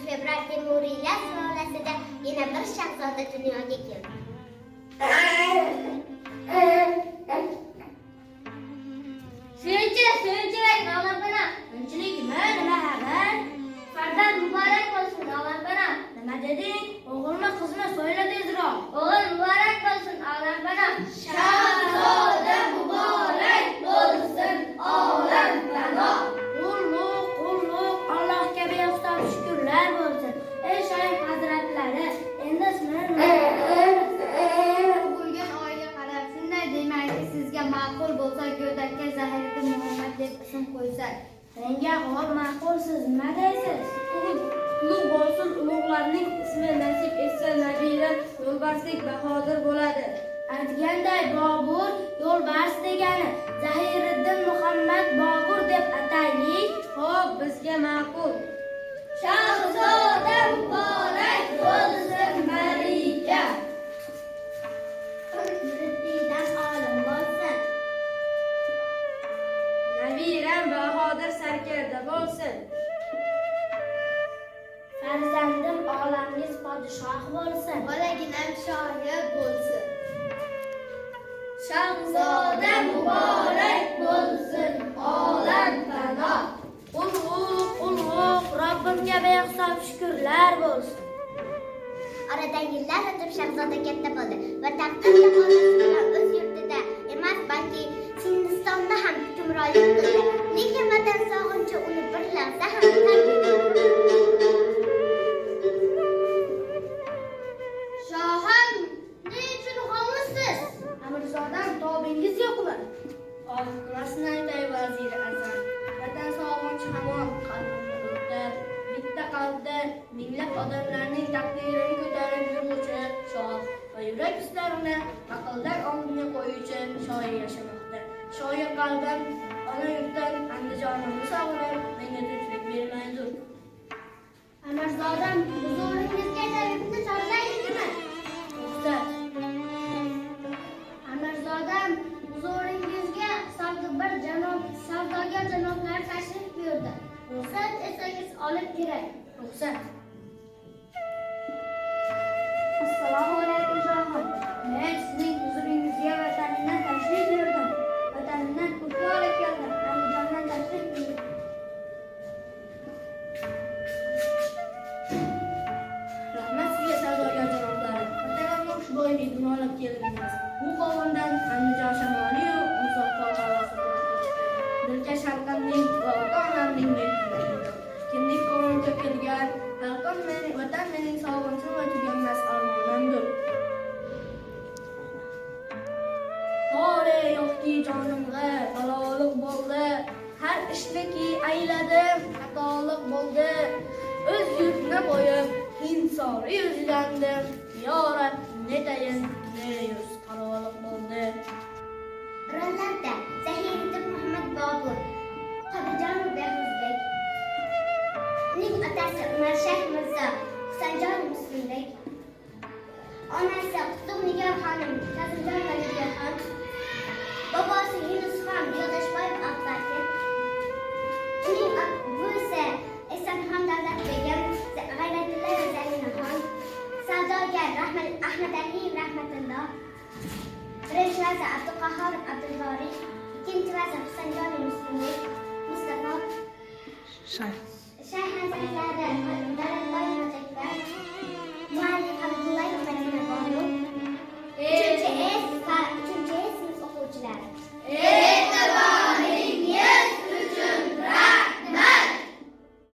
fevral Temuriylar sulolasida yana bir shahzoda dunyoga keldi. Suyunchilik nolapana. Suyunchilik nima xabar? Farzand muborak bo'lsin nolapana. Nima deding? O'g'ilmi qizmi so'yla tezroq. O'g'il muborak bo'lsin nolapana. Shahzoda muborak bo'lsin olamana. Qulluq Allohga behisob shukrlar bo'lsin. Ey shayx hazratlari, endi sizlarni tug'ilgan oyga qarab shunday demayki, sizga ma'qul bo'lsa go'dakka Zahiriddin Muhammad deb ism qo'ysak. Menga hol ma'qulsiz, nima deysiz? Ulug' bo'lsin, ulug'larning ismi nasib etsa nabiylar yo'lbarsdek bahodir bo'ladi. Aytganday Bobur yo'lbars degani, Zahiriddin Muhammad Bobur deb ataylik. Xo'p, bizga ma'qul. Shahzoda muborak bo'lsin malika. Muriddan olim bo'lsin. Nabiram bahodir sarkarda bo'lsin. Farzandim olamning podshoh bo'lsin. Bolaginam shoir bo'lsin. Shahzoda muborak bo'lsin olam panoh. Ulug' Robbimga behisob shukrlar bo'lsin. Oradan yillar o'tib shahzoda katta bo'ldi va taqdir taqozosi bilan o'z yurtida emas, balki Hindistonda ham hukmronlik qildi. Lekin vatan sog'inchi uni bir lahza ham tark etmadi. Shohim, ne uchun hovlisiz? Amirzodam, tobingiz yo'qmi? Rostini aytay, vazir azam. Vatan sog'inchi hamon qalbimda, bitta qalbda minglab odamlarning taqdirini ko'tarib yuruvchi shoh va yurak hislarini aqldan oldinga qo'yuvchi shoir yashamoqda. Shoir qalbim ona yurtdan Andijonimni sog'inib, menga tinchlik bermaydir. Amirzodam, huzuringizga tabibni chorlaysizmi? Ruxsat. Amirzodam, huzuringizga bir savdogar janoblar tashrif buyurdi. Ruxsat etsangiz olib kerak. Ruxsat. Assalomu alaykum shohim. Men sizning huzuringizga vatanimdan tashrif buyurdim. Vatanimdan ko'pga olib keldim. Andijondan tashrif buyurdim. Rahmat sizga savdogar janoblari. Vatanimni xushbo'yligini olib keldingiz. Bu qovundan Andijon shamoli-yu musaffo havosi dilkash xalqimning va ota-onamning mehnatidir. Kimlik qovun to'kilgan xalqim mening, vatan mening sog'inchim va tuganmas armonimdir. Tore yo'qki jonimga baloliq bo'ldi, har ishniki ayladim xatolik bo'ldi. O'z yurtni qo'yib insori yuzlandim. Yo Rab, netayin ne yuz qaroliq bo'ldi. Bironlarda Zahiriddin Muhammad Bobur, Qodijon Behuzbek, uning otasi Umar Shayx Mirzo Husanjon Muslimbek, onasi Qutub Nigor xonim Kazimjon Valijohan, bobosi Yunusxon Yo'ldashboyev Aqbaqi, uning buvisi Esamxon Davlat begim G'ayratilla Zalinaxon, savdogar Ahmad Aliyev Rahmatulloh, birinchi vazir Abduqahhor Abdulboriy, ikkinchi vazir Husanjon Muslimbek Mustafa, Shayx hazratlari Davlatboyev